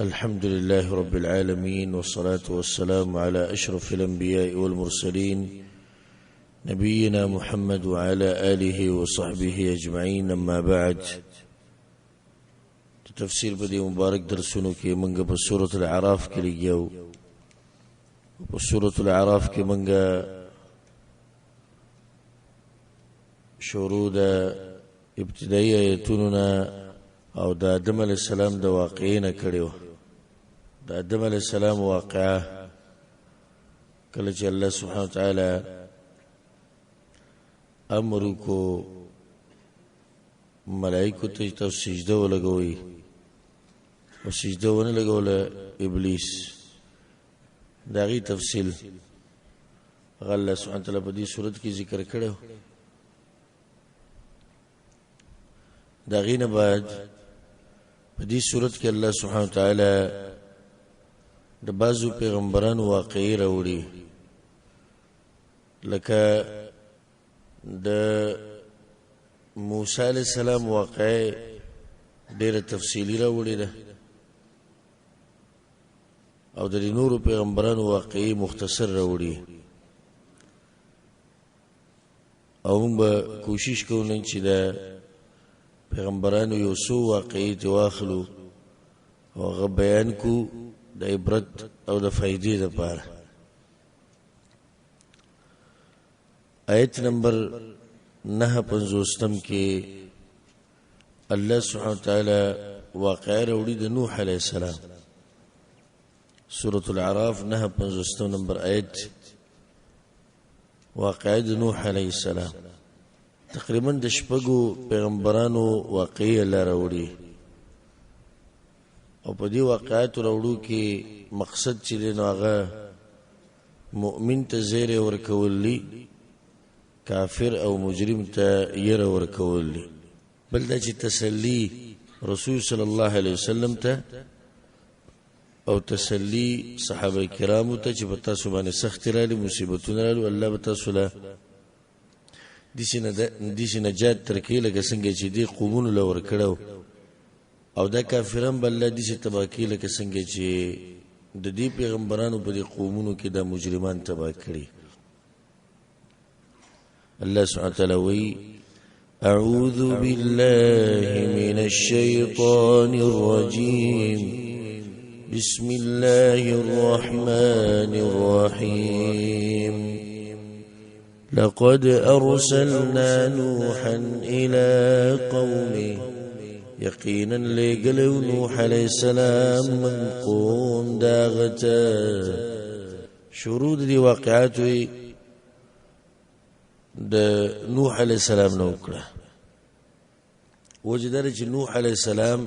الحمد لله رب العالمين والصلاة والسلام على أشرف الأنبياء والمرسلين نبينا محمد وعلى آله وصحبه أجمعين. أما بعد، تفسير بدي مبارك درسونو كي منغا بسورة الأعراف كي لجيو بسورة الأعراف كي منغا شروع ابتدائية يتوننا او دا آدم علیہ السلام دا واقعین کړیو. دا آدم علیہ السلام واقعا کله چې الله سبحانه وتعالی امر کو ملائکه ته سجده ولګوي او سجده ونه لګول ابلیس. دا غي تفصیل الله سبحانه وتعالی په دې صورت کې ذکر کړو. دا غینه بعد په دې صورت کې الله سبحانه وتعالی د بعضو پیغمبرانو واقعي راوړي، لکه د موسی علیہ السلام واقع ډېره تفصیلی راوړي ده، او د نورو پیغمبرانو واقعي مختصر راوړي. او موږ کوشش کوو چې دا پیغمبرانو یو څو واقعي واخلو او هغه بیان کو د عبرت او د فائدې لپاره. آیت نمبر 9 کې الله سبحانه وتعالی واقعه راوړي د نوح علیه السلام. سورة الأعراف 9 نمبر آیت واقعه د نوح علیه السلام. تقریبا د شپږو پیغمبرانو واقعي الله راوړي، او په دې واقعاتو راوړو کې مقصد چې نو هغه مؤمن ته زیری ورکول دي، کافر او مجرم ته یره ورکول دي، بل دا چې تسلی رسول صلی الله علیه وسلم ته او تسلی صحابه کرامو ته چې په تاسو باندې سخت راغلي، مصیبتونه راغلي، الله به تاسو له دیسی نجات ترکی لکه څنګه چې دی قومونو لور کړو، او دا کافران بل الله دیسی تباکی لکه څنګه چې د دې پیغمبرانو په دې قومونو کې د مجرمان تبا کړي. الله سبحانه وتعالی وی: اعوذ بالله من الشیطان الرجیم بسم الله الرحمن الرحیم لقد أرسلنا نوحا إلى قومه يقينا لقلو نوح عليه السلام من قوم داغتا. شروط دي واقعاته دا نوح عليه السلام نوكرا وجدار نوح عليه السلام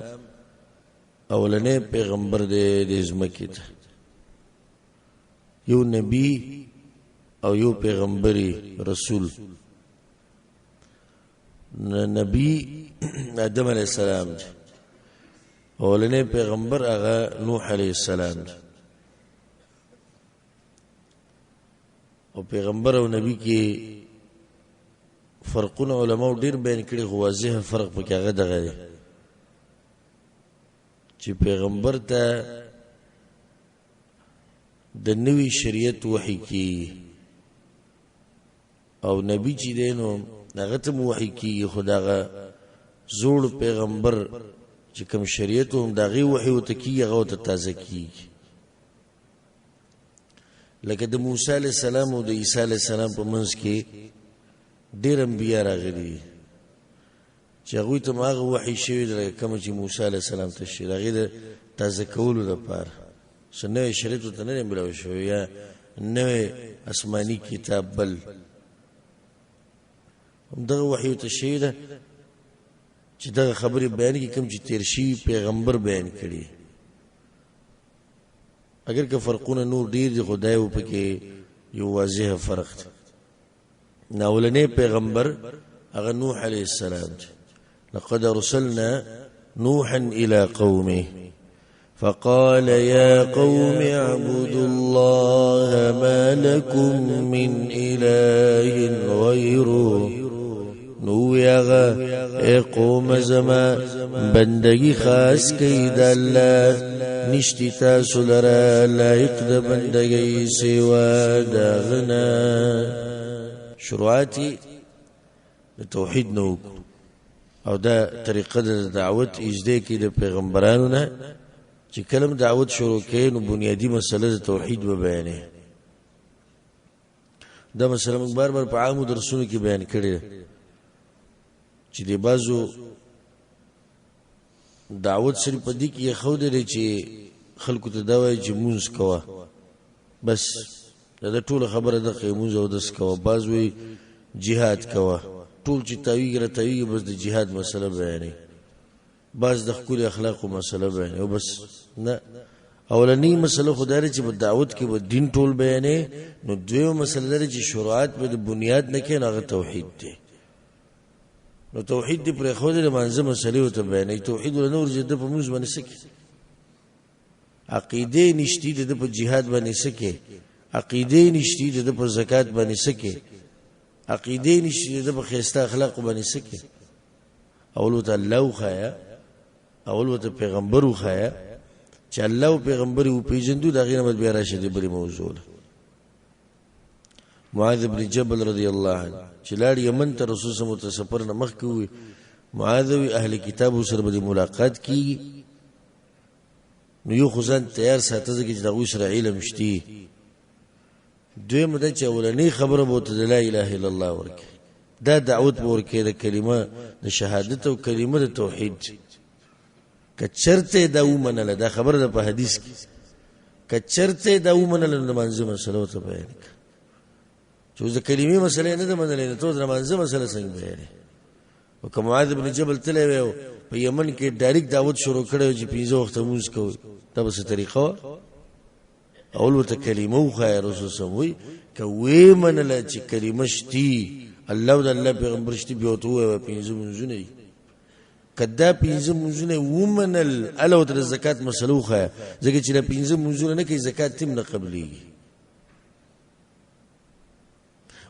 اولنی پیغمبر دے زمکی تا، یو نبی او یو پیغمبری رسول. نبی آدم علیہ السلام دی، اولنی پیغمبر اغا نوح علیہ السلام دی. او پیغمبر او نبی کی فرقون علماء ډیر بیان کړي، خو واضح فرق پکې هغه دغه دی چې پیغمبر ته د نوې شریعت وحی کی، او نبی چې دینو هغه ته وحی کیږي، خو دغه زوړ پیغمبر چې کوم شریعت هم دغه وحی وته کیږي هغه ته تازه کیږي. لکه د موسی علیہ السلام او د عیسی علیہ السلام په منځ کې ډېر انبیا راغلي چې هغوی ته هغه وحی شوی دی کوم چې موسی علیہ السلام ته شوی، هغې د تازه کولو لپاره څه نوی شریعت ورته نه دی ملاو شوی یا نوی آسماني کتاب، بل دغه وحی ته شوی ده چې دغه خبرې بیان کړي کوم چې تیر شوي پیغمبر بیان کړي. اگر که فرقونه نور ډیر دي، خو دا یو پکې یو واضح فرق دی. اولنی پیغمبر هغه نوح علیه السلام دی. لقد ارسلنا نوحا الى قومه فقال يا قوم اعبدوا الله ما لكم من اله غيره نو یاغا اے قوم زما بندگی خاص کئی دا اللہ نشتی تاسو لرا لائق دا بندگی سوا دا غنا شروعاتی توحید نو او دا طریقه دا دعوت اجده کی دا پیغمبرانو نا چی کلم دعوت شروع که نو بنیادی مسئله دا توحید ببیانه دا مسئله من بار بار پا عامو درسونو کی بیان کرده چی دی بازو دعوت سری پا دی که خود دی چی خلکو تداوی چی مونز کوا بس دا طول خبر دقی مونز او دست کوا بازوی جهاد کوا طول چی تاویگ را تاویگ بس دا جهاد مسئله بیانی باز د خپل اخلاق او مسله بیان او بس نه اولنی مسله خدای چې په دعوت کې به دین ټول بیانې نو دویو مسله لري چې شروعات به د بنیاد نه کې هغه توحید دی نو توحید دی پر خو د منځه مسلې او ته بیانې توحید ول نور جده په موږ باندې سکه عقیده نشتی د په jihad باندې سکه عقیده نشتی د په زکات باندې سکه عقیده نشتی د په خسته اخلاق باندې سکه اولو ته الله خیا اول وته پیغمبر وخایا چې الله او پیغمبر او پیجندو دا غیر مت بیا راشد بری موضوع معاذ بن جبل رضی الله عنه چې لاړ یمن ته رسول صلی الله علیه وسلم سفر نه مخکې معاذ اهل کتاب سره به ملاقات کی نو یو خزان تیار ساته چې دا وسره علم شتي دوی مده چې اولنی خبره بوته لا اله الا الله ورکه دا دعوت ورکه د کلمه د شهادت او کلمه د توحید کچرته دا ومنله دا خبر ده په حدیث کې کچرته دا ومنله د منځه مسله ته بیان چې د کلمې مسله نه ده منلې ته د منځه مسله څنګه بیان او معاذ بن جبل تللی و په یمن کې ډایرکټ دعوت شروع کړو چې 15 وخت موږ کوو دا به څه طریقه اول ورته کلمه او خیر رسول سموي کوي منله چې کلمه شتي الله او الله پیغمبر شتي به تو 15 منځونه کدا 15 منځونه ومنل الو د زکات مسلو خا ځکه چې 15 منځونه نه کوي زکات تیم نه قبليږي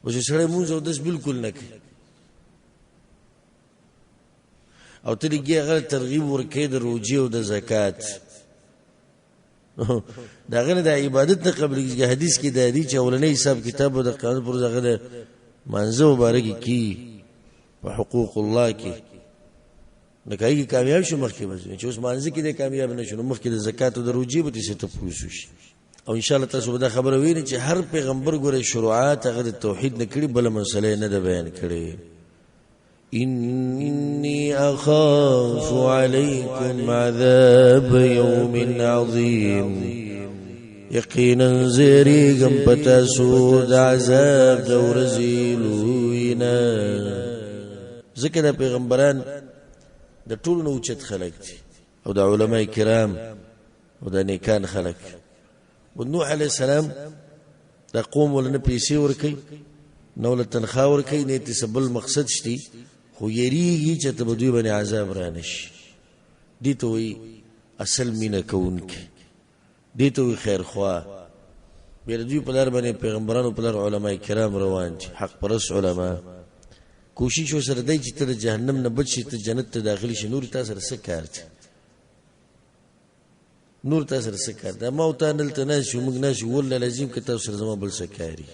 او چې سره منځ او داس بالکل نه کوي او ترېږي هغه ترغیب ورکې د روجي او د زکات دا غنه د عبادت نه قبليږي حدیث کې د حدیث اولنې حساب کتاب د قانون پر ځای د منځو مبارک کی په حقوق الله کې نکای کی کامیاب شو مخکې وځي چې اوس مانځي کې د کامیاب نشو مخکې د زکات او د روجي به څه ته پوښو شي او ان شاء الله تاسو به خبره وینئ چې هر پیغمبر ګوره شروعات هغه د توحید نه کړي بل مسله نه ده بیان کړي انی اخاف علیکم عذاب یوم عظیم یقینا زریګم پتا سو د عذاب د ورځې لوینا ذکر پیغمبران د ټول نو چت خلق دي او د علماء کرام او د نیکان خلق و نوح علیہ السلام د قوم ولنه پیسې ورکي نو له تنخوا ورکي نه تسبل مقصد شتي خو یریږي چې ته بدوی باندې عذاب رانشي دي ته وي اصل مینه کوونکی دي ته وي خیر خوا بیر دوی په لار باندې پیغمبرانو په لار علماء کرام روان دي حق پرس علما کوشش وسره دی چې ته جهنم نه بچ شې ته جنت ته داخل شې نور تاسو سره څه کار دی نور تاسو سره څه کار دی ما او ته نلته نه شو موږ نه شو ول لازم که تاسو سره زما بل څه کاری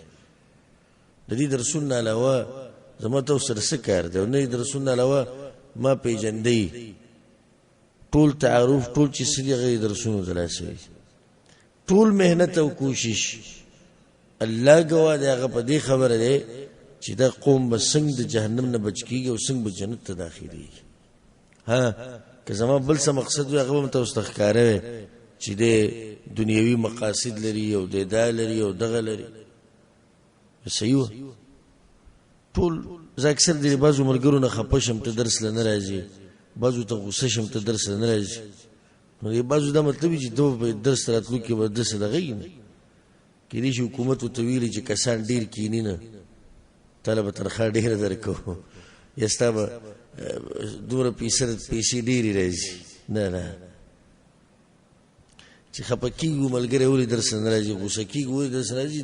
د دې درسونه علاوه زما تاسو سره څه کار دی نه درسونه علاوه ما پیجندې ټول تعارف ټول چې سړي غي درسونه دلاسي ټول مهنت او کوشش الله گواه دی هغه په دې خبره دی چې دا قوم به څنګه د جهنم نه بچ کیږي او څنګه به جنت ته داخليږي ها که زما بل څه مقصد وي هغه ته واستخکاره چې د دنیوي مقاصد لري او د دال لري او دغه لري صحیح ټول زه اکثر د بازو ملګرو نه خپشم ته درس لنه راځي بازو ته غوسه شم ته درس لنه راځي نو بازو دا مطلب چې دوه درس راتلو کې به درس دغې نه کېږي چې حکومت او تویل چې کسان ډیر کینی نه طلب تنخواه ډیره درکو یستا به دومره پیسې ډیرې راځي نه نه چې خپه کېږو ملګری ولې درس نه راځي غوسه کېږي ولې درس نه راځي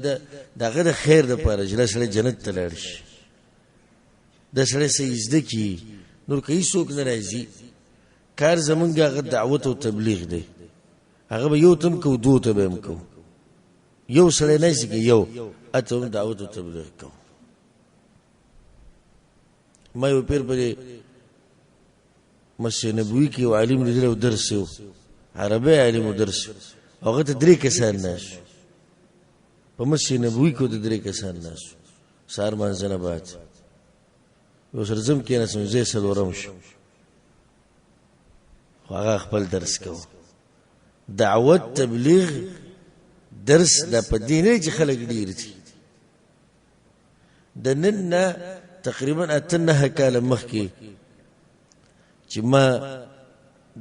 د هغه د خیر دپاره چې دا سړی جنت ته لاړ شي د سړی سجده کی نور کوي څوک نه راځي کار زمونږ هغه دعوت او تبلیغ دی هغه به یو تم کو دوه ته به هم کو یو سړی نه شي یو اته دعوت او تبلیغ کو ما یو پیر په مسجد نبوي کې یو عالم لیدل او درس یو عربي عالم او درس هغه ته 3 کسان ناس په مسجد نبوي کې ته 3 کسان ناس سار منځنه بعد یو سره زم کې نه سمځه سلورم شو هغه خپل درس کو دعوت تبلیغ درس د پدینه چې خلک ډیر دي د نن تقریبا اتنه کاله مخکې چې ما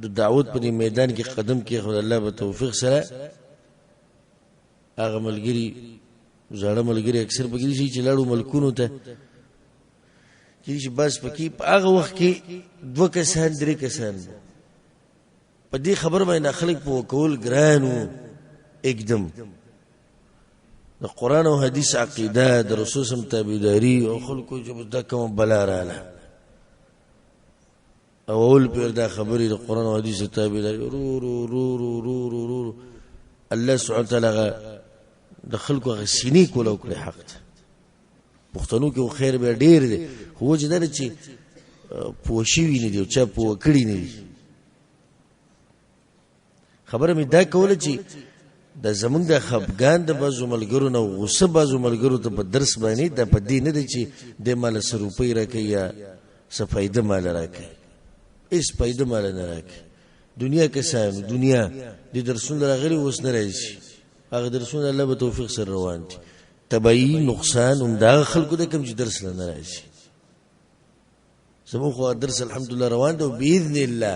د دعوت په میدان کې قدم کې خدای الله په توفیق سره هغه ملګری زړه ملګری اکثر بګری شي چې لاړو ملکونو ته چې بس پکې په هغه وخت کې 2 کسان 3 کسان په دې خبر باندې خلک په کول ګرانو एकदम د قران او حدیث عقیده د رسول سم تابعداري او خلکو چې د کوم بلا رااله اول پر دا خبرې د قران او حدیث تابعداري رو رو رو رو رو رو رو الله سبحانه وتعالى د خلکو غسینی کول او کړی حق پښتنو کې خیر به ډیر دی خو چې دا چې پوښي ویني دی چې په کړی نه دی خبره مې دا کوله چې د زمونږ د خپګان د بازو ملګرو نه غصه بازو ملګرو ته په درس باندې د په دې نه دی چې د مال سروپی راکې یا صفایده مال راکې اس پیدا مال نه راکې دنیا کې سم دنیا د درسونه راغلي اوس نه راځي هغه درسونه الله به توفیق سره روان دي تبعی نقصان هم دا خلکو د کوم چې درس نه راځي زموږ خو درس الحمدلله روان دی او باذن الله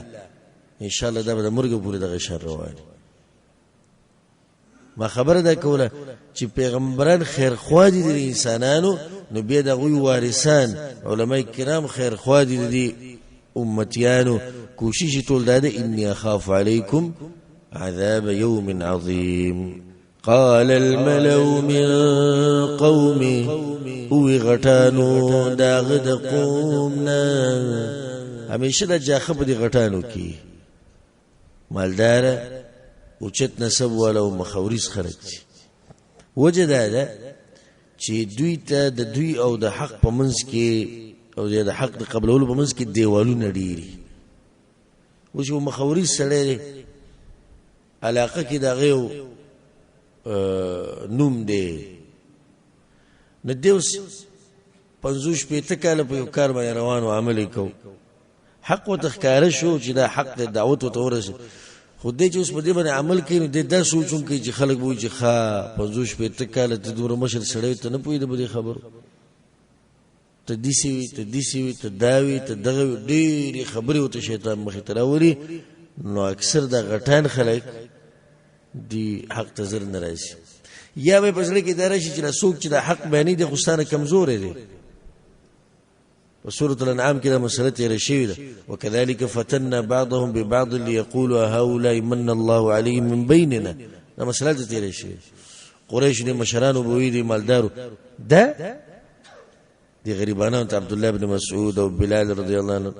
ان شاء الله دا به مرګ پورې دغه شر روان ما خبره ده کوله چې پیغمبران خیر خوا دي د انسانانو نو بیا دغه وارثان علماء کرام خیر خوا دي د امتیانو کوشش ټول ده انی اخاف علیکم عذاب یوم عظیم قال الملأ من قومي او غټانو داغه د قومنا همیشه د جاخه په دي غټانو کې مالدار اوچت نسب ولو مخاوريس خرج وجه ده چې دوی ته د دوی او د حق په منځ کې او د حق د قبلولو په منځ کې دیوالونه ډیری وشو مخاوريس سره علاقه کې دا غيو نوم دی نو دیوس 50 پیته کاله په یو کار باندې روان او عمل کو حق او تخکاره شو چې دا حق د دعوت او تورس خو دې چې اوس په دې باندې عمل کوي د دا سوچوم کوي چې خلک وایي چې ښا 50 پیته کاله ته دوره مشر سړی ته نه پوي د بده خبرو ته دیسی ته داوی ته دغه ډېری خبرې او ته شیطان مخې ته راوړي نو اکثر د غټان خلک دی حق تزر نراشي یا به پسړه کې درشي چې رسول چې د حق بیانې د غستانه کمزور دي په سورۃ الانعام کې دا مسله تیر شوی ده وکذالک فتنا بعضهم ببعض ليقولوا هؤلاء من الله عليهم من بيننا دا مسله تیر شوی قریش دي مشرانو بووی دي مالدارو ده دي غریبانو ته عبد الله بن مسعود او بلال رضی الله عنه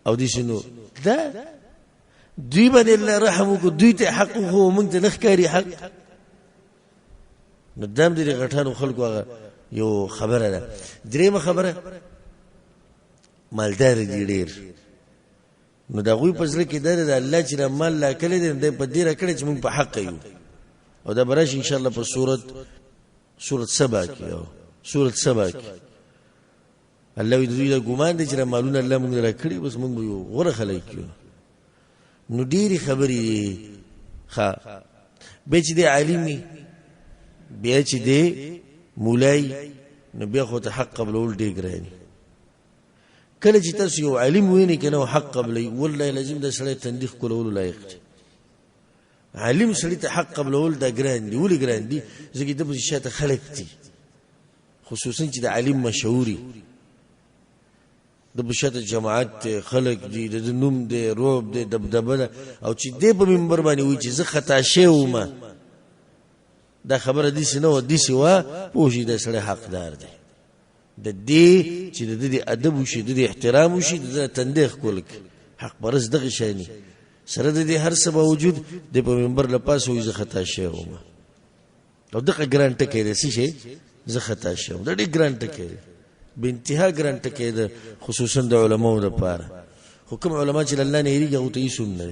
او دي شنو ده دوی باندې الله رحم کو دوی ته حق هو مونږ ته نخکاری حق ندام دي غټانو خلکو یو خبره ده درېمه خبره مالدار دي ډېر نو دا غوي پزله کې ده الله چې مال لا کړی دی په دې راکړي چې مونږ په حق یو او دا برش ان شاء الله په سورۃ سبا کې او سورۃ سبا کې الله دې دا ګمان دي چې مالونه الله مونږ راکړي بس مونږ یو غره خلک یو نو ډېری خبرې ښا به چې د عالمي بیا چې د مولای نو بیا خو ته حق قبلول ډېر ګراني کله چې تاسو یو عالم ویني کنه حق قبلي والله لازم د سړی تندیخ کولو لایق دی عالم سړی ته حق قبلول دا ګران دی ولې ګران دی ځکه د په شاته خلک دي خصوصا چې د عالم مشهوري د بشته جماعت خلق دي د نوم دي روب دي دبدبه او چې د په منبر باندې وي چې زه خطا شوم دا خبره دي سينو دي سوا پوښي د سره حقدار دي د دې چې د دې ادب وشي د دې احترام وشي د تندیخ کولک حق پرس دغه شانی سره د دې هر څه باوجود د په منبر لپاسه وي زه خطا شوم او دغه ګرانټه کې د شي زه خطا شوم د دې ګرانټه کې به انتها ګرانټه کې د خصوصا د علماو لپاره حکم علما چې الله نه یریږي او ته یې سن نه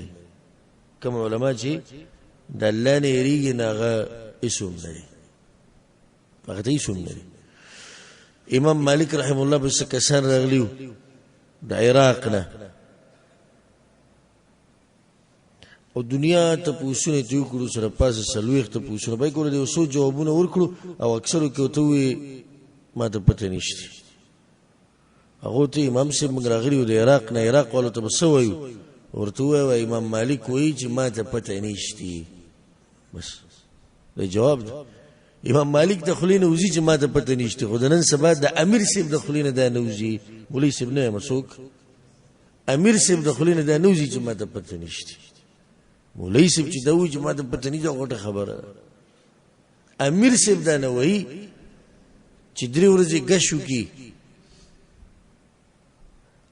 کوم علما چې د الله نه یریږي ناغه اسم نه هغه ته یې سن نه امام مالک رحم الله بس کسان راغلیو د عراق نه او دنیا ته پوښتنه ته وکړو سره پاسه سلويخ ته پوښتنه به کول دي وسو جوابونه ورکړو او اکثرو کې ته وي ما ته پته نشته هغه ته امام صاحب موږ راغلیو د عراق نه عراق ولته ته بسوي ورته وای امام مالک وایي چې ما ته پته نشته بس دا جواب ده امام مالک د خلینو وزي چې ما ته پته نشته خو نن سبا د امیر صاحب د خلینو د نوزي مولوی صاحب نه مسوک امیر صاحب د خلینو د نوزي چې ما ته پته نشته مولوی صاحب چې دا وایي چې ما ته پته نه ده غوټه خبره امیر صاحب دا نه وایي چې درې ورځې غشو کی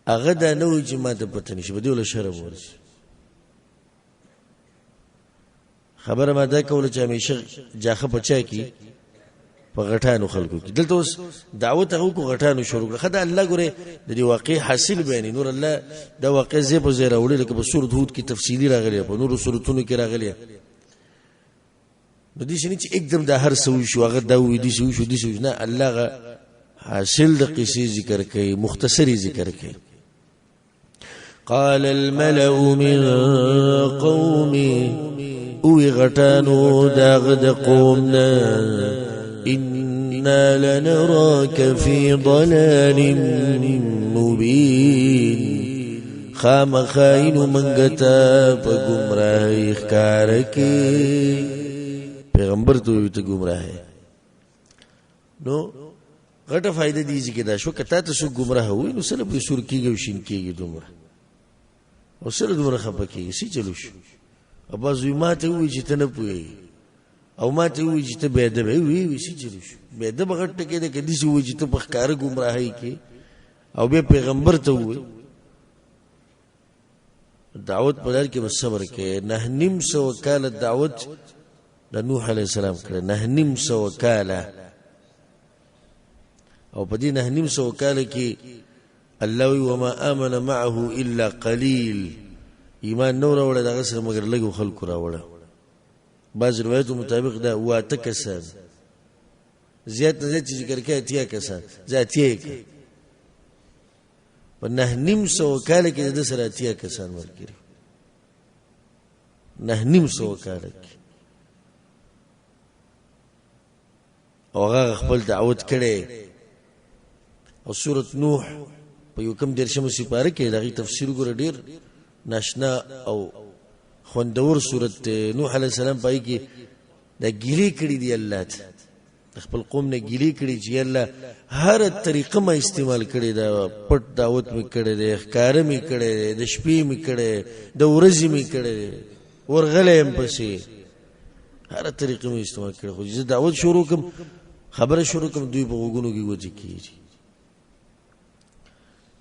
هغه دا نه وایي چې ما ته پته نشته بده ول شرم ورسي خبره ما دا کوله چې همیشه جاخه پچا کی په غټانو خلکو کې دلته اوس دعوت هغه کو غټانو شروع کړه خدای الله ګوره د دې واقع حاصل بیان نور الله دا واقع زی په زیرا وړي لکه په سورۃ هود کې تفصیلی راغلی په نور سورتونو کې راغلی د دې شنه چې एकदम د هر څه شو هغه دا وې دي شو دي شو نه الله غ حاصل د قصې ذکر کوي مختصری ذکر کوي قال الملأ من قومي او غټانو داغ د قومنا إنا لنراك في ضلال مبين خام خائن منگتا پا گمراہی اخکارکی پیغمبر تو تا گمراہی نو غټه فائدہ دیزی که دا شو کتا تا سو گمراہ ہوئی نو سر پی سور کی گو شین کی گی دومرا او سر دومرا خپا کی گی سی چلو شو ابا زویمات ہوئی چی تا نپوئی او ما ته وی چې ته به ادب وی سي چلو شو به ادب غټه کې د کدي سي وی چې ته په ښکار گمراهي کې او به پیغمبر ته وی دعوت په لار کې صبر کې نه نیم سو کاله دعوت د نوح عليه السلام کړه نه نیم سو کاله او په دې نه نیم سو کاله کې الله وما امن معه الا قليل ایمان نور وړه دغه سره مگر لګو خلکو راوړه بعض روایتو مطابق دا واته کسان زیات نه چې ذکر کوي اتیا کسان ذاتیه کې په نه نیم سو کال کې د سره اتیا کسان ورکړي نه نیم سو کال کې او هغه خپل دعوت کړي او سورۃ نوح په یو کم درشمه سپاره کې دغه تفسیر ګور ډیر ناشنا او خوندور صورت نوح علیہ السلام پای کې دا ګیلی کړی دی الله ته خپل قوم نه ګیلی کړی چې الله هر طریقه ما استعمال کړی دا پټ دعوت می کړی دی ښکار می کړی دی د شپې می کړی د ورځې می کړی ورغلې هم پسې هر طریقه می استعمال کړی خو چې دعوت شروع کوم خبره شروع کوم دوی په وګونو کې وځي کیږي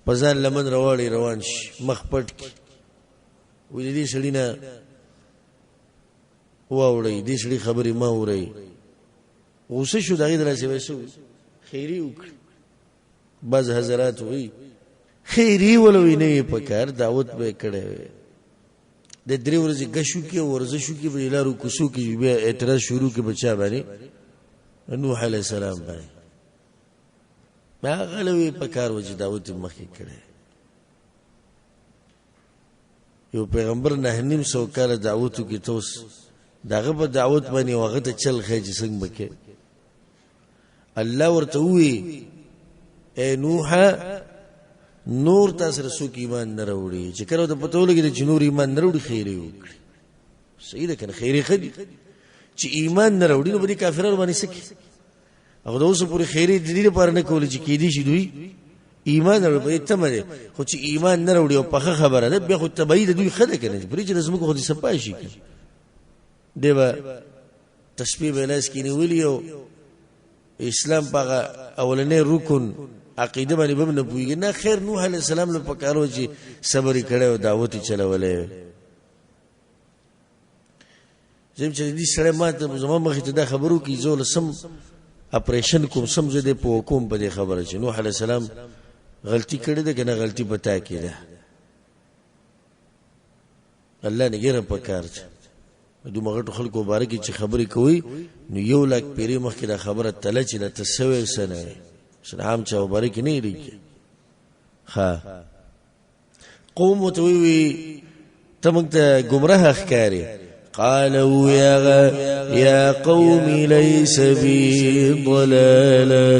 پزان لمن راوړي روان شي مخ پټ کی وې دې سړینا واوړې دې سړي خبرې ما وړې اوسه شو دغه درسه وسو خیری وکړ بعض حضرات وې خیری ولوي نه پکار دعوت به کړي د درې ورځې غشو کې ورزشو کې به لارو کوسو کې به اعتراض شروع کې بچا باندې نوح علیہ السلام باندې ما غلوي پکار وځي دعوت مخې کړي یو پیغمبر نه نیم سو کال دعوتو کې توس داغه په دعوت باندې وخت ته چل خېج څنګه بکې الله ورته وی اے نوح نور تاسو رسو کې ایمان نه وروړي چې کړو ته پته ولګي چې نور ایمان نه وروړي خیر وکړي صحیح ده کنه خیر خدي چې ایمان نه وروړي نو به کافرانو باندې سکی هغه اوس پوری خیر دې لپاره نه کول چې کې دي شي دوی ایمان ورو په تمره خو چې ایمان نه وروړي او په خبره ده به خو تبعید دوی خده کنه پرې چې زموږ خو دې سپای شي دیو تشبیه بلاس کې نیولیو اسلام په اولنې رکن عقیده باندې به نه پوهېږي. نه خیر نوح علیه السلام له پکار و چې صبر یې کړی او دعوت یې چلولی. زه چې دې سړی ما ته زما مخې ته دا خبر وکړي زه له سم اپریشن کوم سم زه دې پوه کوم په دې خبره چې نوح علیه السلام غلطي کړې ده که نه غلطي په تا کې ده. الله نګیره پکار چې دومره غټو خلکو مبارک چې خبرې کوي نو 1 لاک پیرې مخکې دا خبره تله چې دا ته سوی څه نه یې عام چا مبارک نه یې ښه قوم ورته ووایي ته موږ ته ګمراه ښکارې. قالوا يا قوم ليس بي ضلالا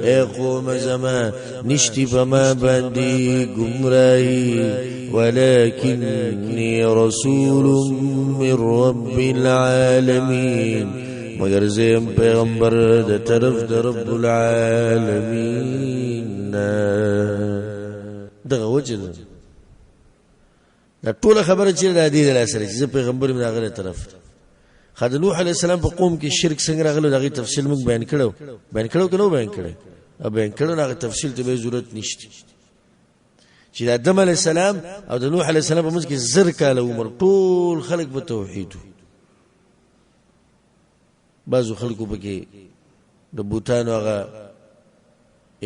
اے قوم زما نشتی بما باندې گمراهی ولكني رسول من رب العالمين مگر زم پیغمبر د طرف د رب العالمین. دغه وجه دا ټول خبره چې د دې له سره چې پیغمبر من هغه طرف خد نوح علیه السلام په قوم کې شرک څنګه راغلو دغه تفصیل موږ بیان کړو کنو بیان کړو هغه تفصیل ته به ضرورت نشته چې د آدم علیه السلام او د نوح علیه السلام په منځ کې زر کاله عمر ټول خلق په توحید بعضو خلکو پکې د بوتانو هغه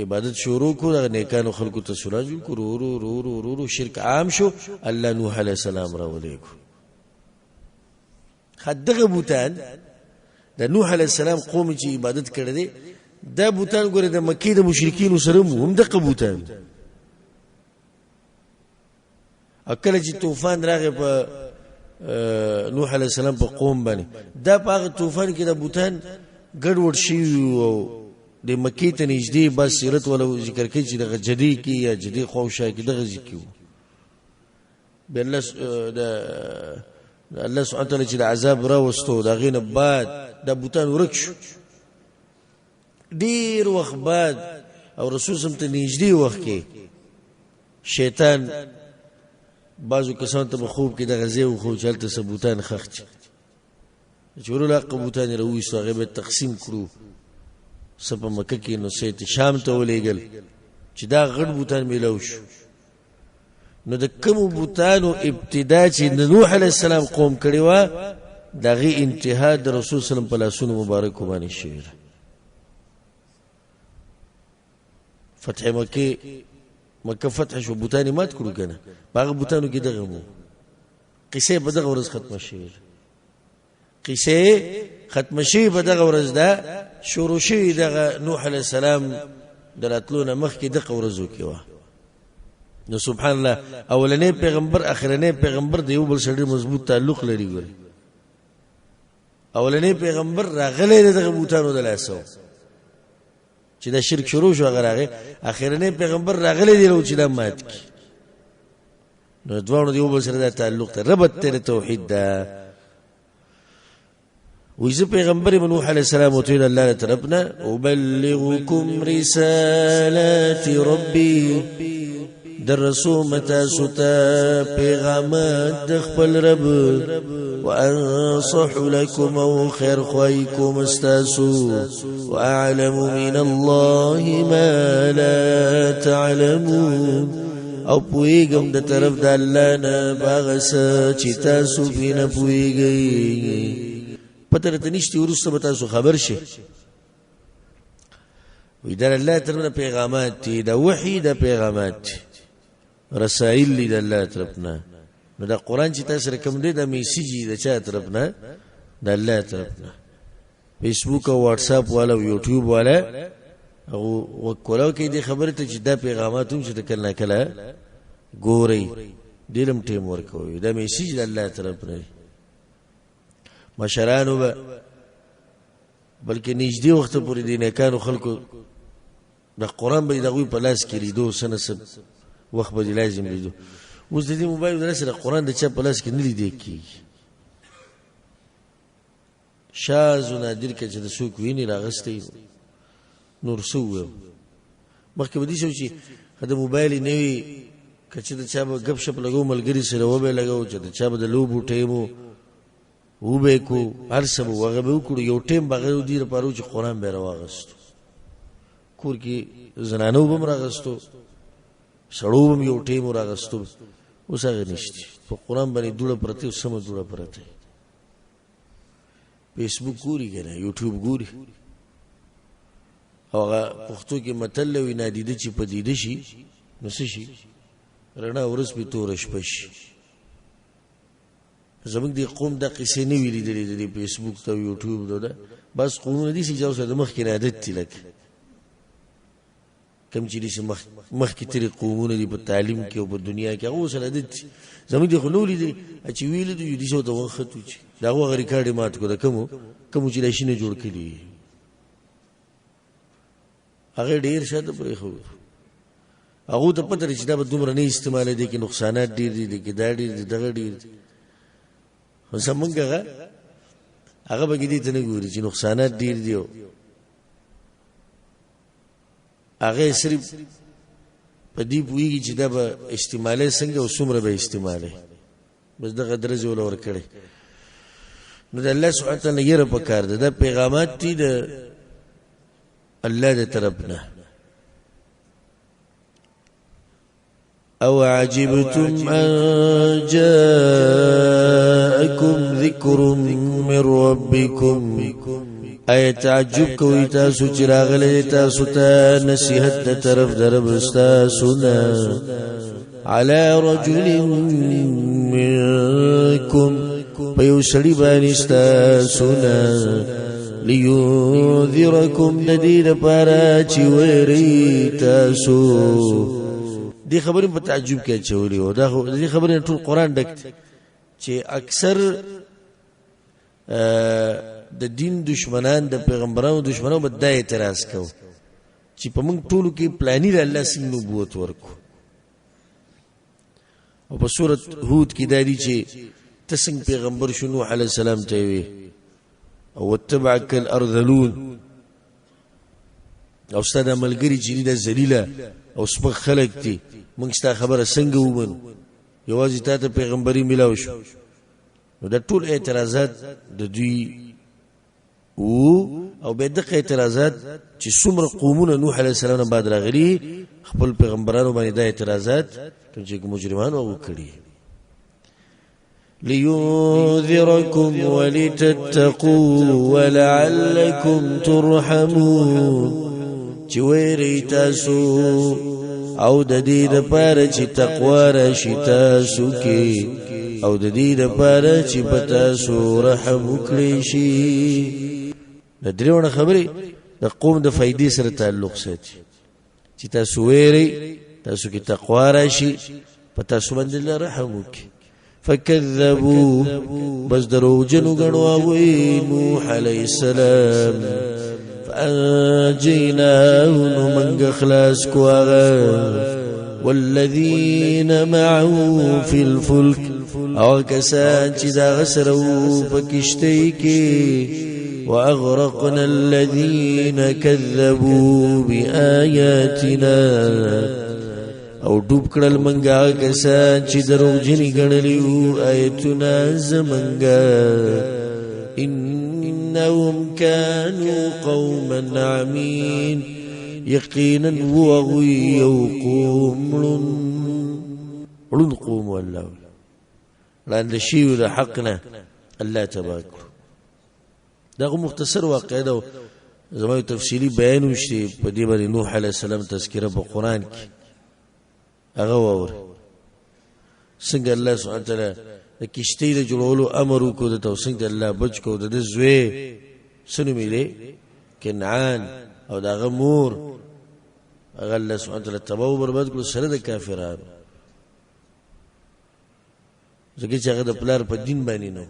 عبادت شروع کو د نیکانو خلکو ته سراج کو رو شرک عام شو. الله نوح علیه السلام را ولیکو خدغه بوتان د نوح علیه السلام قوم چې عبادت کړی دی دا بوتان ګوره د مکی د مشرکین سره هم دغه بوتان اکل چې طوفان راغی په نوح علیه السلام په قوم باندې دا په هغه طوفان کې د بوتان ګډوډ شي او د مکی ته نږدې بس سیرت ولا ذکر کوي چې دغه جدي کې یا جدي خوشا کې دغه ذکر به الله سبحانه وتعالى چې د عذاب راوستو دا غینه بعد د بوتان ورک شو ډیر وخت بعد او رسول سم ته نږدې وخت کې شیطان بعضو کسان ته خوب کې د غزي او خو چلته ثبوتان خخچ جوړو لا قبوتان رويستو غیبه تقسیم کړو سپه مکه کې نو سیت شام ته ولېګل چې دا غړ بوتان میلو شو. نو د کوم بوتانو ابتدا چې نوح علیه السلام قوم کړي وا دغه انتها د رسول صلی الله علیه وسلم په لاسونو مبارک باندې شوی. فتح مکه فتح شو بوتان مات کړو کنه هغه بوتانو کې دغه مو قصه په دغه ورځ ختمه شوی. قصه ختم شي په دغه ورځ دا شروع شي دغه نوح علیه السلام دراتلونه مخ کې دغه ورځو کې و. نو سبحان الله اولنې پیغمبر اخرنې پیغمبر د یو بل سره مضبوط تعلق لري. ګور اولنې پیغمبر راغلی دغه بوتانو د لاسو چې دا شرک شروع شو غراغه اخرنې پیغمبر راغلی دی چې دا مات کی. نو دوه د یو بل سره تعلق ته ربط ته توحید ده. وإذا پیغمبر نوح علیہ السلام وتعالى الله طرفنا أبلغكم رسالات ربي درسو متى ستا پیغامات دخل رب وأنصح لكم أو خير خويكم استاسو وأعلم من الله ما لا تعلمون او پویګم د طرف د الله نه باغس چې تاسو نه پویګئ پته ته نشته ورسته به تاسو خبر شي. وې در الله تعالی پیغامات دي د وحی د پیغامات رسائل دي د الله طرفنا. نو دا قران چې تاسو کوم دی د میسیج د چا طرفنا د الله طرفنا. فیسبوک او واتس اپ والا او یوټیوب والا او وکولو کې دي خبره ته چې دا پیغامات هم چې کله کله ګوري دلم ټیم ورکوي دا میسیج د الله طرفنا. مشرانو بلکې نږدې وخت پورې د نیکانو خلکو د قران به دغه په لاس کې لیدو سنه وخت به لازم لیدو. اوس د دې موبایل د سره قران د چا په لاس کې نه لیدل کیږي. شاذ نادر کې چې د سوق ویني راغستې نور سو مخکې به دي چې د موبایل نوې کچې د چا به غب شپ لګو ملګری سره و به لګاو چې د چا به د لوبو ټیمو و به کو هر څه وغه به وکړو یو ټیم بغیر دی لپاره چې قران به راوغست کور کې زنانو بم راغستو سړو بم یو ټیم راغستو اوس هغه نشته په قرآن باندې دوړه پرته او سم دوړه پرته فیسبوک ګوري کنه یوټیوب ګوري او هغه پښتو کې متل وی نادیده چې پدیده شي نو څه شي رڼا ورځ په تور شپه شي زموږ د قوم د قصې نه ویلې د فیسبوک ته یوټیوب ته بس قومونه دي چې جوړ سره مخ کې عادت تي لک کم چې دې مخ کې تیرې قومونه دي په تعلیم کې او په دنیا کې هغه سره عادت زموږ د خلولې دي چې ویل دي دې شو ته وخت چې دا هغه ریکارډ مات کو دا کوم چې لاشینه جوړ کړي هغه ډیر شاته پرې خو هغه ته پته لري چې دا به دومره نه استعمال دي کې نقصانات ډیر دي کې دا ډیر دي دغه ډیر خو سمونګه هغه به دې ته نه ګوري چې نقصانات ډیر دي هغه صرف په دې پوېږي چې دا به استعمالي څنګه او څومره به استعمالي بس دغه درجه ول ور کړی نو د الله سبحانه تعالی یې په کار ده د پیغامات دي د الله دې طرفنا او عجبتم ان جاءكم ذكر من ربكم اي تعجب کوي تاسو چې راغلي تاسو ته نصيحت د طرف درب استاسنا على رجل منكم پيو سړي باندې استاسنا لينذركم ندير پارا چې وری تاسو دې خبرې په تعجب کې چولې او دا دې خبرې ټول قران ډک چې اکثر د دین دشمنان د پیغمبرانو دشمنانو به دا اعتراض کوي چې په موږ ټولو کې پلاني د الله سره نبوت ورکو او په سورۃ هود کې دا دي چې تسنګ پیغمبر شنو علی السلام ته وي او وتبعك الارذلون او ستاد ملګری چې د ذلیلہ او سپک خلق دي موږ ستا خبره څنګه ومن یوازې ته پیغمبري ملاو شو نو د ټول اعتراضات د دوی او به دغه اعتراضات چې څومره قومونه نوح علیه السلام بعد راغلي خپل پیغمبرانو باندې د اعتراضات چې مجرمانو وکړي لينذركم ولتتقوا ولعلكم ترحمون چې ویری تاسو او د دې لپاره چې تقوا راشي تاسو کې او د دې لپاره چې تاسو رحم وکړئ شي د دریونه خبرې د قوم د فائدې سره تعلق ساتي چې تاسو ویری تاسو کې تقوا راشي تاسو باندې رحم وکړي فكذبوا بس دروجنو غنوا نوح عليه السلام فأنجيناه من خلاص كواغا والذين معه في الفلك او كسان چې دا غسرو پکشتي کې واغرقنا الذين كذبوا بآياتنا او ډوب کړل منګه کسان چې دروغجنی ګڼلیو آیتونه زمنګا انهم كانوا قوما عمين یقینا وغوی قوم قوم والله لاند شیو د حقنا الله تبارک دغه مختصر واقعه ده زموږ تفصیلی بیان وشي په دې باندې نوح علیه السلام تذکرہ په قران کې هغه اور څنګه الله سبحانه وتعالى د کشتی د جوړولو امر وکړ د توسنګ الله بچ کو د زوی سنو میله کنعان او د غمور هغه الله سبحانه وتعالى تباہ برباد کړ سره د کافرانو ځکه چې هغه د پلار په دین باندې نه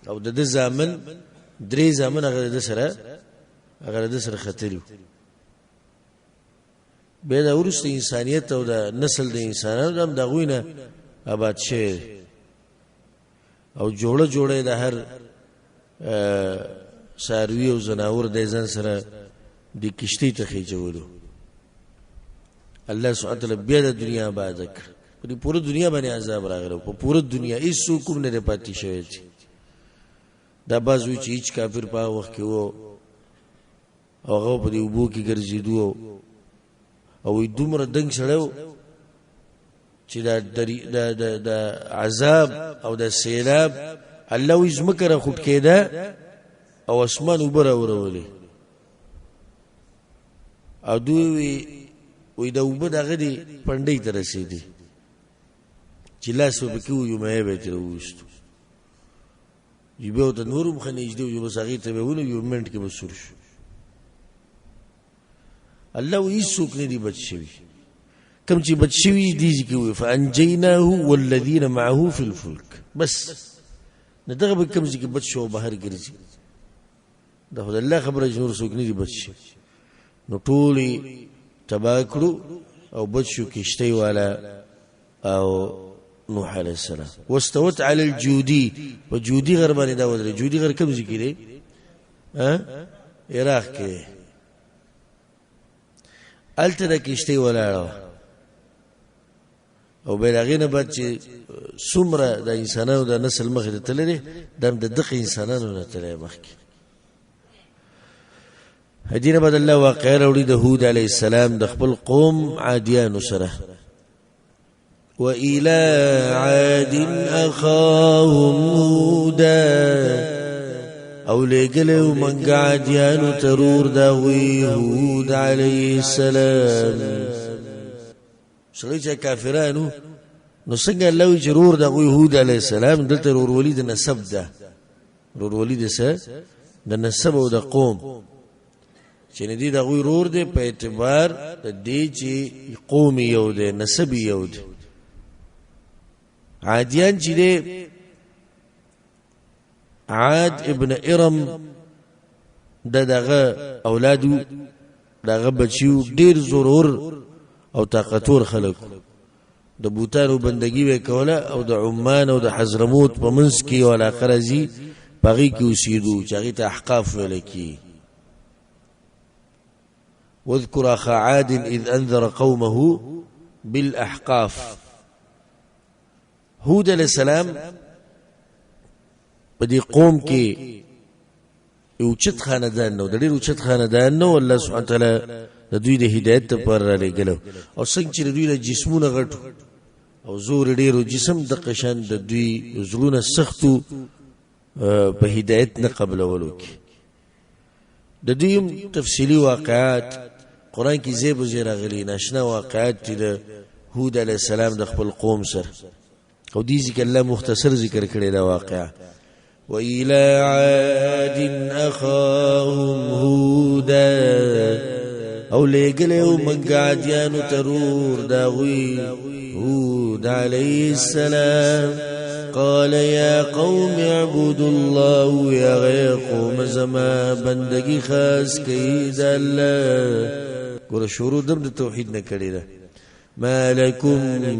او د ځامن درې ځامن هغه د سره خطر به دا ورسته انسانيت او د نسل د انسانانو هم د غوینه آباد شه او جوړه د هر ساروی او زناور د ځان سره د کشتی ته خېجولو الله سبحانه وتعالى بیا د دنیا آباد کړ په پوره دنیا باندې عذاب راغلو په پوره دنیا هیڅ حکم نه پاتې شوی دا بازوی چې هیڅ کافر په وخت کې وو او هغه په دې اوبو کې ګرځېدو او دومره دنګ سړی چې د عذاب او د سیلاب الله وي ځمکه راخوټ کېده او اسمان اوبه راورولې او دوی وي د اوبه دغه دې پنډۍ ته رسېدې چې لاس به پکې وي مایه به یې ترې وویستو چې بیا ورته نور هم ښه نږدې و چې بس هغې ته به یې ونیو یو منټ کې به سور شو الله وي هېڅوک نه دي بچ شوي کم چې بچ شوي دي ځکې وي فانجیناه والذین معه فی الفلک بس نه دغه به کم ځکې بچ شو او بهر ګرځي دا خو د الله خبره چې نور څوک نه دي بچ شوي نو ټول یې تباه کړو او بچ شو کشتۍ والا او نوح علیه السلام واستوت علی الجودي په جودي غر باندې دا ودرې جودي غر کوم ځای کې دی عراق کې هلته د کشتۍ ولاړه او بیا د هغې نه بعد چې څومره د انسانانو د نسل مخې ته تللی دی دا هم د دغه انسانانو نه تللی مخکې دې نه بعد الله واقعه راوړي د هود علیه السلام د خپل قوم عادیانو سره وإلى عاد أخاهم هودا او لګلو منګ عادیانو ترور داوی هود علیه السلام سړي چې کافرانو نو څنګه الله وی ضرور داوی هود علیه السلام دلته ورور ولید نسب ده ورور ولید څه د نسب او د قوم چې نه دي داوی ورور دی په اعتبار د دې چې قوم یو دی نسب یو دی عادیان چې دی عاد ابن ارم دغه اولادو دغه بچیو ډیر زورور او طاقتور خلک د بوتانو بندگی وکوله او د عمان او د حضرموت په منځ کې ولا قرزي پغی کې اوسېدو چې هغه ته احقاف ویل کی واذكر اخا عاد اذ انذر قومه بالاحقاف هود علیہ السلام په دې قوم کې یو چت خاندان نو د ډېر چت خاندان نو الله سبحانه تعالی د دوی د هدایت پر را لګلو او څنګه چې دوی د جسمونو غټو او زور ډېرو جسم د قشان د دوی زړونه سختو په هدایت نه قبلولو کې د دوی تفصیلی واقعات قرآن کې زیب و زیر غلی ناشنا واقعات د هود علیہ السلام د خپل قوم سره او دې ذکر الله مختصر ذکر کړی دا واقعا وإلى عاد أخاهم هودا او لګلو منګ عادیانو ترور داوی هود علیه السلام قال يا قوم اعبدوا الله يا قوم زما بندگی خاص کید الله ګور شروع د توحید نه کړی دا ما لكم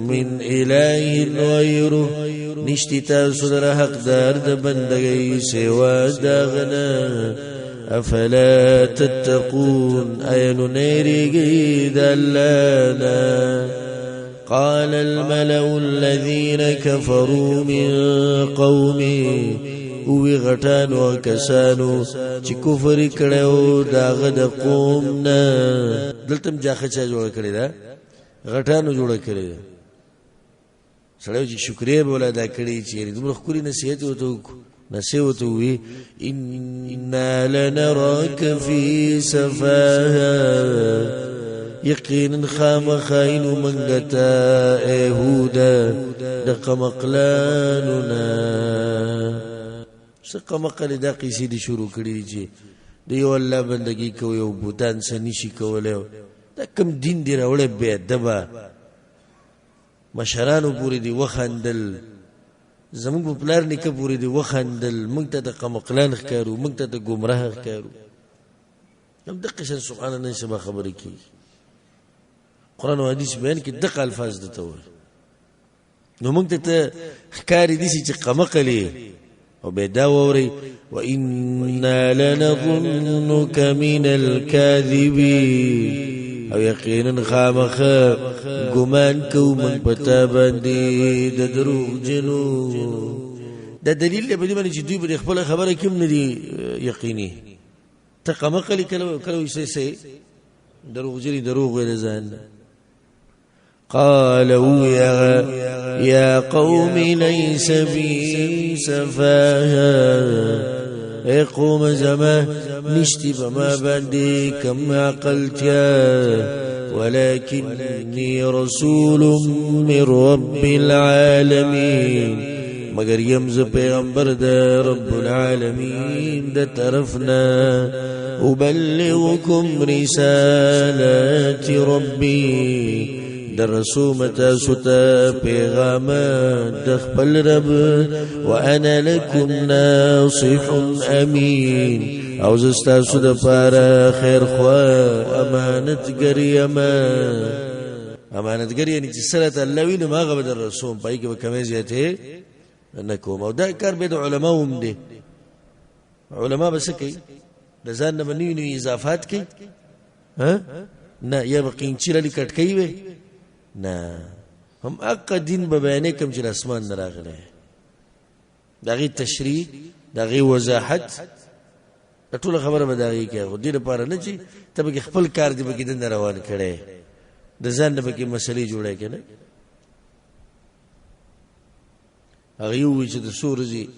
من إله غيره نشتی تاسو در حق دار د بندگی سوا داغنا افلا تتقون اين نيريگی دلانا قال الملأ الذين كفروا من قومه وی غټان او کسانو چې کفر کړو داغه د قوم نه دلته مجاخه چا جوړ کړی دا غټانو جوړ کړی سړی چې شکرې بوله دا کړی چې دومره خوري نصیحت وته نصیحت وی إنا لنراك في سفاهة یقینا خامخاین منګتا ایهودا د قمقلاننا قمقل دا قیسې دي شروع کړي چې دی والله بندگی کوي او بوتان سني شي کولای دا کم دین دی راوړې به دبا مشرانو پوری دی وخندل زمون په پلار نیکه پوری دی وخندل موږ ته د قمقلان ښکارو موږ ته د گمراه ښکارو هم دغه شان سبحان الله سبا خبرې کی قرآن و حدیث بیان کې دغه الفاظ دته وي نو موږ ته ښکاری دي چې قمقلی او به دا ووري وإنا لنظنك من الكاذبين او یقینا خامخ ګمان کو من پتا باندې د دروغ جنو دا دلیل به دې باندې چې دوی به خپل خبره کوم نه دي یقیني تقمقلی کلو سے دروغ جری دروغ ویل ځان قالوا يا قوم ليس بي سفاهة اے قوم زما نشتی بما باندې کم عقلتیا ولكني رسول من رب العالمين مگر يمز پیغمبر دا رب العالمين دا طرفنا أبلغكم رسالات ربي در رسوم تاسو ته پیغامان د خپل رب وانا لكم ناصح امين او زستاسو د پاره خیر خوا امانتګر امانتګر یعنی چې سره الله ویني ما غو در رسوم پای کې کمې زیاته نکوم او دا کار به د علماء هم دي علماء بس کوي د ځان نه بنوي اضافات کوي ها نه یا بقینچی لري کټ کوي نه هم اقا دین به بیانې کوم چې اسمان نه راغلی دغه تشریح دغه وضاحت ټول خبره به دغه کې خو دې لپاره نه چې ته خپل کار دی به کې د روان کړي د ځان نه به کې مسلې جوړه کړي هغه یو چې د سورزي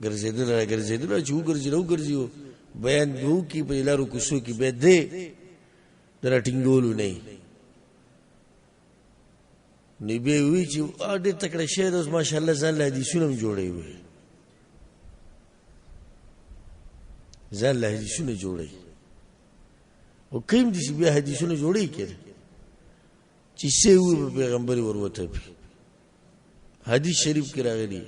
ګرځیدل چې وګرځي بیان وو کې په لارو کوسو کې به دې درټینګولو نه نبی وی چې اډه تکړه شه د ماشاءالله ځان له حدیثونو جوړي وي ځان له حدیثونو جوړي او کوم دي چې بیا حدیثونو جوړي کړي چې سیو پیغمبر ورته حدیث شریف کې راغلي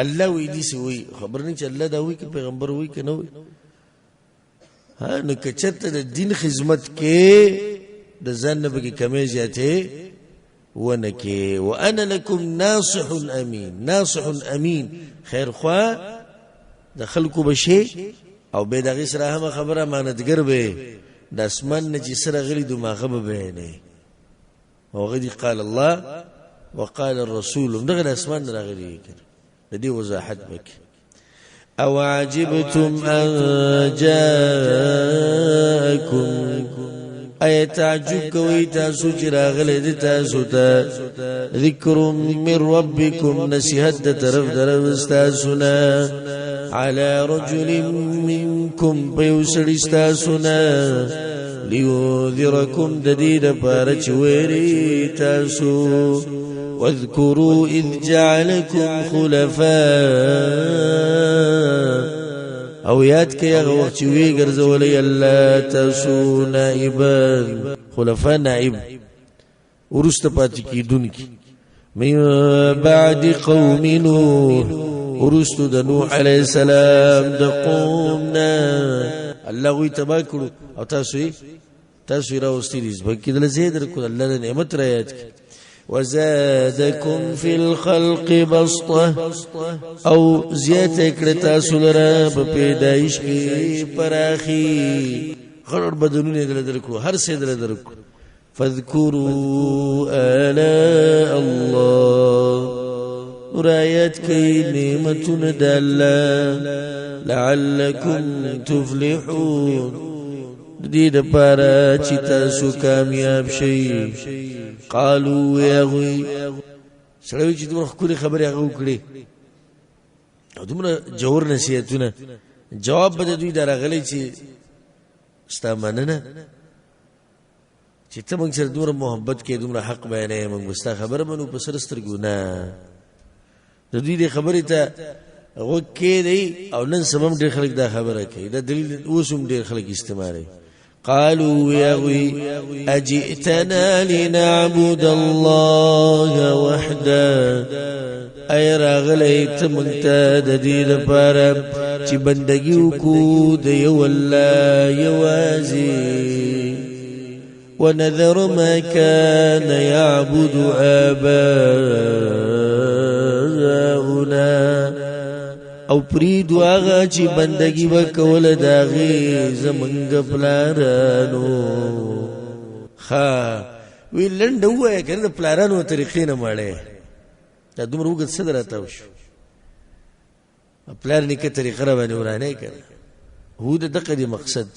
الله وی دي سوی خبر نه چې الله دا وی کې پیغمبر وی کنه وی ها نو کچته د دین خدمت کې د ځان به کې کمې زیاته ونکي وانا لكم ناصح امين خیر خوا د خلکو بشي او به دغه سره هم خبره امانتګر به د اسمان نه چې سره غلي دماغه به نه او غدي قال الله وقال الرسول دغه اسمان نه راغلي د دې وضاحت وک او عجبتم ان جاءكم اي تعجب کوي تاسو چې راغلي دي تاسو ته ذکر من ربكم نصيحت طرف درستاسنا على رجل منكم بيوسر استاسنا لينذركم دديد بارچ ويري تاسو واذكروا إذ جعلكم خلفاء او یاد کې هغه وخت چې وی ګرځولې الله تاسو نائبان خلفاء نائب ورست پاتې کیدونکي من بعد قوم نوح ورست د نوح عليه السلام د قومنا الله وی تبا کړو او تاسو راوستي دي بلکې د زیدر کو الله د نعمت رايات وزادكم في الخلق بسطة او زیاته کړه تاسو لره په پیدایش کې پراخي غړ بدلونه درکو هر څه درکو فذكروا آلاء الله رایت کې نعمتونه د الله لعلكم تفلحون دې د پاره چې تاسو کامیاب شئ قالوا يا غوي سړی چې دوه خوري خبره هغه وکړي او دومره جوړ نصیحتونه جواب به دوی درغلي چې استامننه چې ته موږ سره دومره محبت کې دومره حق بیانې موږ مستا خبره منو په سر سترګونه د دوی د خبرې ته وکړي دی او نن سبم ډېر خلک دا خبره کوي دا دلیل اوسم ډېر خلک استعمالوي قالوا يا غوي اجئتنا لنعبد الله وحده اي راغليت منتد دي لپاره چې بندگی وکړو د یو الله یوازي ونذر ما كان يعبد آباؤنا او پریدو آغا چی بندگی وکول داغی زمنگ پلارانو وی لنڈ ہوا ہے کہ پلارانو طریقی نماڑے تا دومر وقت صدر آتاو شو پلار نیکه طریقه را باندې ورانه کړه هو د دغه دی مقصد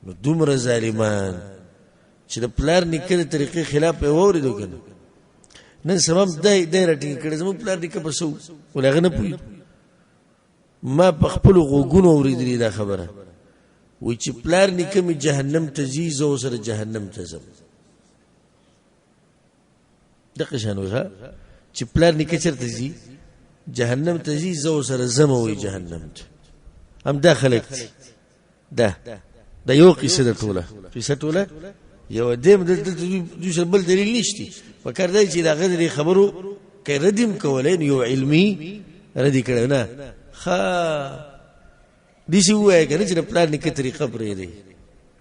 نو دومره ظالمان چې د پلار نیکه طریقې خلاف په وریدو کنه نن سبب دای راټینګ کړي زموږ پلار نیکه پسو ولغه نه پوي ما په خپل غوګونو اوریدلې دا خبره وای چې پلار نیکه می جهنم ته ځي زو سره جهنم ته ځم دغه شان وها چې پلار نیکه چرته ځي جهنم ته ځي زو سره زم وای جهنم ته هم داخلك دا یو قصه ده ټوله یو دیم دلته دوی بل دلیل نشتی فکر دی چې دا غدري خبرو کې ردیم کولای یو علمی ردی کړه نه ها دي سی وای کنه چې پلان نیکه طریقه پرې دی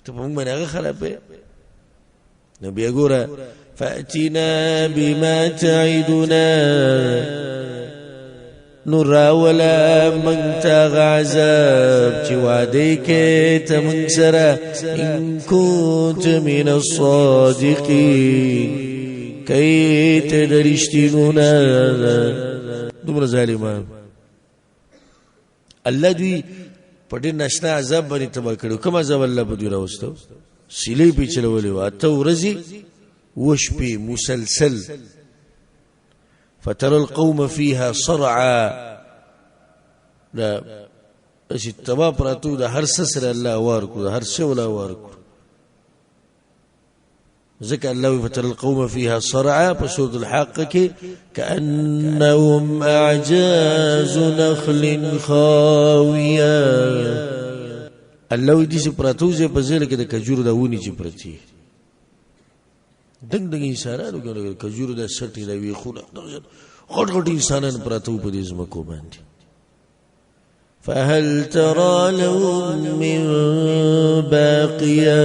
ته موږ باندې هغه خرابه نبی ګوره فاتنا بما تعدنا نورا ولا من تاغ عذاب چې وعده کې ته من سره ان كنت من الصادقين کای ته درشتینونه دومره ظالمان الله دوی په دې نشنا عذاب باندې تبا کړو کوم عذاب الله په دوی راوستو سیلې په چلولې وا ته ورځي وشبي مسلسل فترى القوم فيها صرعا لا ايش التبا پراتو ده هر سسر الله وارکو هر څه ولا وارکو ذكر الله فترى القوم فيها صرعا فسود الحق كأنهم أعجاز نخل خاوية الله دې پراتو زه په ځل کې د کجورو د ونی چې پرتی دنګ انسانانو کې کجورو د سټي د وی خو غټ انسانان پراتو په دې زمکو باندې فهل ترى لهم من باقيه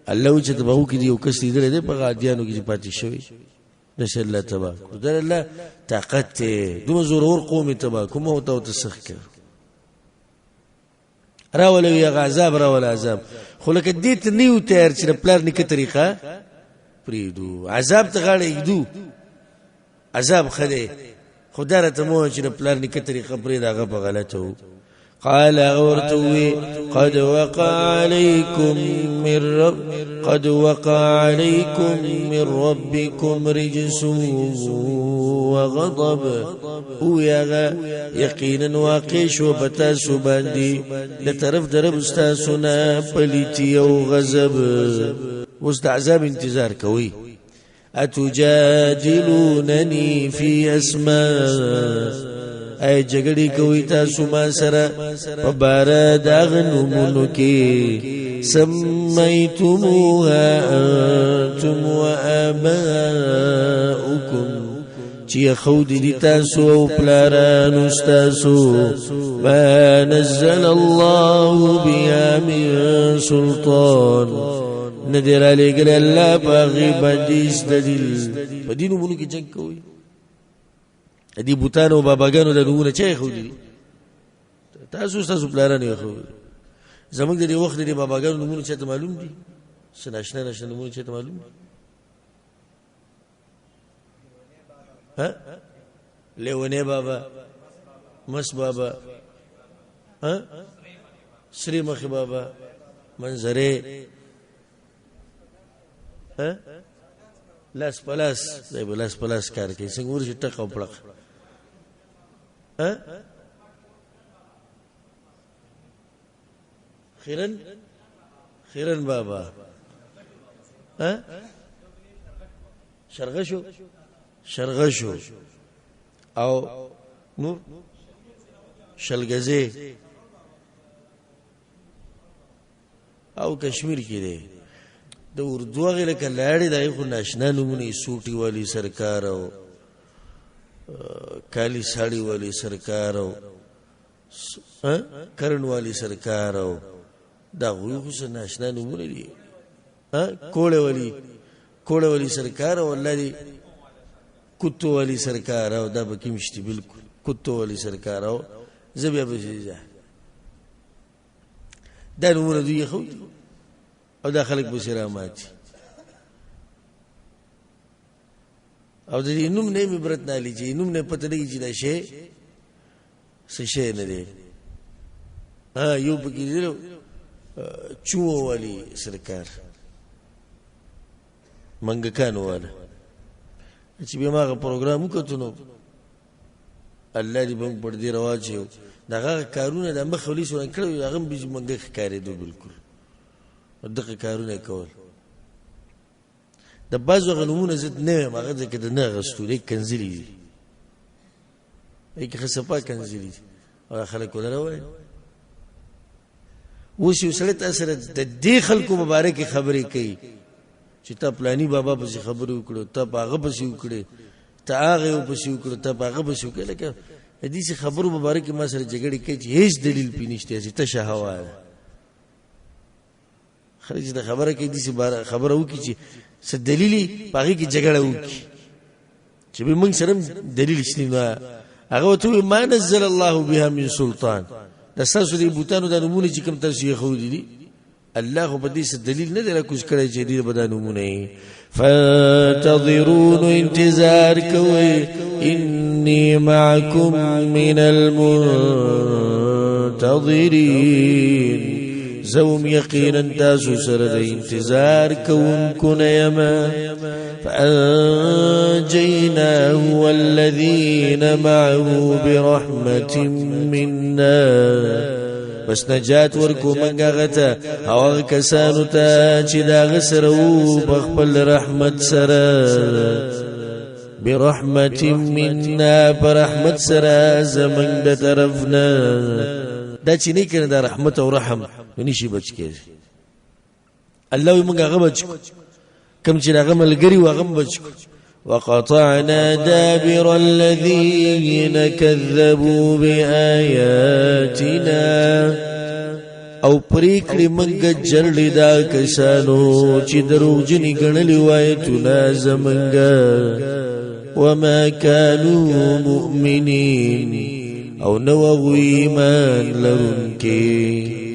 الله چې تبو کې دی او کس دې دې په غاديانو کې پاتې شوی نشه الله تبارک در الله طاقت دوه زور قوم تبا کوم او ته تسخ کړ راول وی غذاب راول عذاب خو لکه دې ته نیو تیار چې پلان نیکه طریقه پریدو عذاب ته غاړه یدو عذاب خله خدای ته مو چې پلان نیکه طریقه پرید هغه په غلطو قال اورتوي قد وقع عليكم من ربكم رجس وغضب او يقينا واقع شو بتا سباندي لطرف درب استاسنا پليتي او غضب وست عذاب انتظار کوي اتجادلونني في اسماء اي جګړې کوي تاسو ما سره په بار داغ نمونو کې سميتموها انتم وآباؤكم چې خود دي تاسو او پلارانو تاسو ما نزل الله بها من سلطان ندر علی ګل الله باغي باندې دلیل په دینو مونږ کې جنگ کوي ادي بوتانو باباګانو د نوونه چي خو دي تاسو پلانونه خو زمونږ د وخت د باباګانو نوونه چته معلوم دي سناشنا نشنه نوونه چته معلوم دي ها لیونه بابا مس بابا ها سری مخ بابا منظره ها لاس پلاس کار کوي څنګه ورشي ټکو پړق ها خیرن بابا ها شرغشو او نور شلګزه او کشمیر کې دی د اردو غل کلاړي دای خو ناشنا نمونه سوټي والی سرکار او کالی ساړي والی سرکار او کرن والی سرکار او دا خو ناشنا نمونه دي کوړه والی سرکار او الله کتو والی سرکار او دا بکی مشتی بالکل کتو والی سرکار او زبیا بشیزه دا نمونه دوی خو او دا خلق بسراماتی او دا نوم نه عبرت نه لیجی نوم نه پته لګی چې دا شی څه شی نه دی یو پکې دی چوه والی سرکار منګکانو والا چې به ما پروګرام وکړو نو الله دې موږ پر دې رواج یو دغه کارونه د مخولي سره کړو هغه به منګه ښکارېدو بالکل دغه کارونه کول د بعضو غنمونه زد نه هغه ځکه د نه غستو لیک کنزلی دي لیک خصپا کنزلی دي او خلک ولر وای اوس یو سړی تاسو د دې خلکو مبارک خبرې کوي چې تا پلانی بابا پسې خبرې وکړو تا هغه پسې وکړې تا هغه پسې وکړو تا هغه پسې وکړې لکه دې خبرو مبارک ما سره جګړې کوي چې هیڅ دلیل پې نشته چې ته شهوا خلک د خبره کوي دې خبره وکړي چې څه دلیل پاږي کې جګړه وکړي چې به موږ سره دلیل شته نو هغه ته ما نزل الله بها من سلطان د ساسو دی بوتانو د نمونه چې کوم تاسو یې خو دي الله په دې څه دلیل نه دی کوم کړی چې دې به د نمونه فانتظرون انتظار کوي اني معكم من المنتظرين زوم يقينا تاسو سره د انتظار کوونکو نه یما فأنجيناه والذين معه برحمة منا بس نجات ورکو منگا غتا او کسانو تا چی دا غسرو بخبل رحمت سرا برحمة منا برحمت سرا زمن دا طرفنا دا چی نی کرن دا رحمت و رحم نیشی بچ کیز اللہ وی منگا غبچ کم چې هغه ملګری و هغه بچو وقطعنا دابر الذين كذبوا بآياتنا او پریکړې منګه جړلې دا کسانو چې دروغجنې ګڼلې وایتونه زمونږ وما كانوا مؤمنين او نو ایمان لرونکي